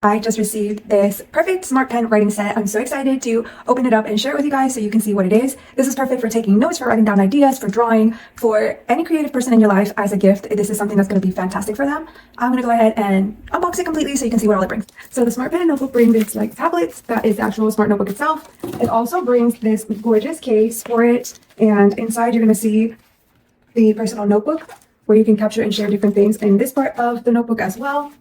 I just received this perfect smart pen writing set. I'm so excited to open it up and share it with you guys so you can see what it is. This is perfect for taking notes, for writing down ideas, for drawing, for any creative person in your life as a gift. This is something that's going to be fantastic for them. I'm going to go ahead and unbox it completely so you can see what all it brings. So the smart pen notebook brings this like tablets. That is the actual smart notebook itself. It also brings this gorgeous case for it. And inside you're going to see the personal notebook where you can capture and share different things in this part of the notebook as well.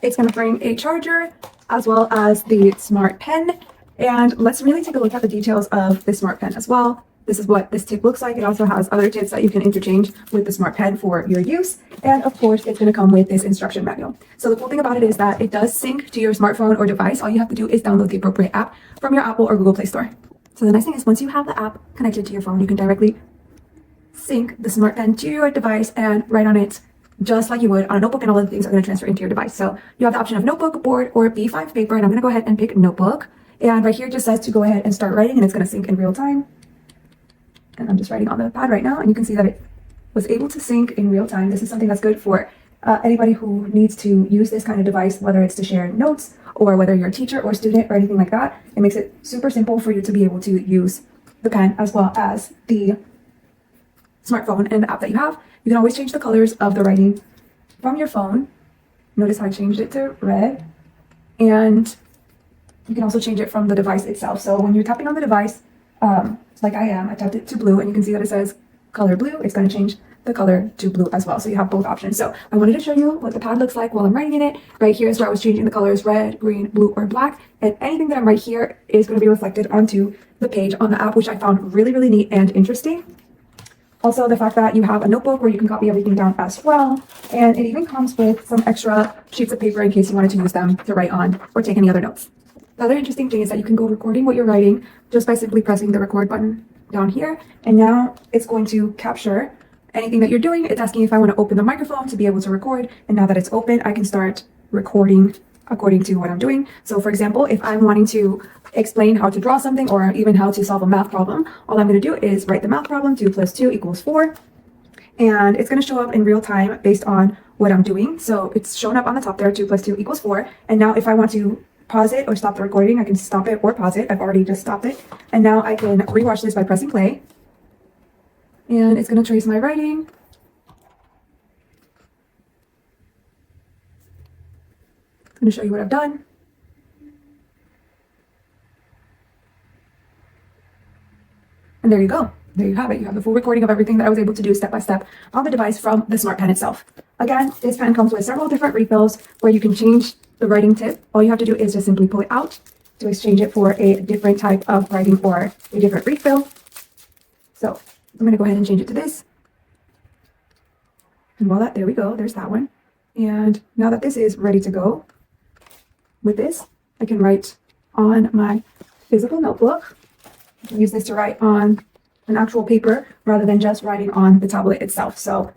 It's going to bring a charger as well as the smart pen. And let's really take a look at the details of the smart pen as well. This is what this tip looks like. It also has other tips that you can interchange with the smart pen for your use. And of course, it's going to come with this instruction manual. So the cool thing about it is that it does sync to your smartphone or device. All you have to do is download the appropriate app from your Apple or Google Play Store. So the nice thing is once you have the app connected to your phone, you can directly sync the smart pen to your device and write on it just like you would on a notebook, and all of the things are going to transfer into your device. So you have the option of notebook, board, or B5 paper, and I'm going to go ahead and pick notebook. And right here it just says to go ahead and start writing, and it's going to sync in real time. And I'm just writing on the pad right now, and you can see that it was able to sync in real time. This is something that's good for anybody who needs to use this kind of device, whether it's to share notes or whether you're a teacher or student or anything like that. It makes it super simple for you to be able to use the pen as well as the smartphone and the app that you have. You can always change the colors of the writing from your phone. Notice how I changed it to red. And you can also change it from the device itself. So when you're tapping on the device, like I tapped it to blue, and you can see that it says color blue. It's going to change the color to blue as well. So you have both options. So I wanted to show you what the pad looks like while I'm writing in it. Right here is where I was changing the colors red, green, blue, or black. And anything that I'm right here is going to be reflected onto the page on the app, which I found really, really neat and interesting. Also, the fact that you have a notebook where you can copy everything down as well. And it even comes with some extra sheets of paper in case you wanted to use them to write on or take any other notes. The other interesting thing is that you can go recording what you're writing just by simply pressing the record button down here. And now it's going to capture anything that you're doing. It's asking if I want to open the microphone to be able to record. And now that it's open, I can start recording according to what I'm doing. So for example, if I'm wanting to explain how to draw something or even how to solve a math problem, all I'm going to do is write the math problem, 2 + 2 = 4. And it's going to show up in real time based on what I'm doing. So it's showing up on the top there, 2 + 2 = 4. And now if I want to pause it or stop the recording, I can stop it or pause it. I've already just stopped it. And now I can rewatch this by pressing play. And it's going to trace my writing. I'm going to show you what I've done. And there you go. There you have it. You have the full recording of everything that I was able to do step by step on the device from the smart pen itself. Again, this pen comes with several different refills where you can change the writing tip. All you have to do is just simply pull it out to exchange it for a different type of writing or a different refill. So I'm going to go ahead and change it to this. And voila, there we go. There's that one. And now that this is ready to go, with this, I can write on my physical notebook. I can use this to write on an actual paper rather than just writing on the tablet itself. So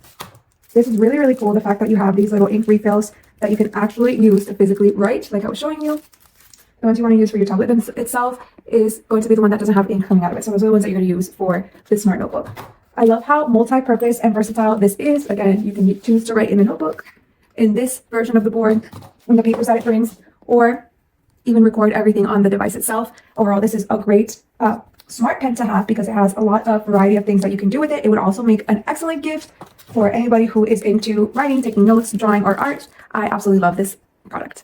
this is really, really cool. The fact that you have these little ink refills that you can actually use to physically write, like I was showing you. The ones you want to use for your tablet itself is going to be the one that doesn't have ink coming out of it. So those are the ones that you're going to use for this smart notebook. I love how multi-purpose and versatile this is. Again, you can choose to write in the notebook, in this version of the board, in the papers that it brings, or even record everything on the device itself. Overall, this is a great smart pen to have because it has a lot of variety of things that you can do with it. It would also make an excellent gift for anybody who is into writing, taking notes, drawing, or art. I absolutely love this product.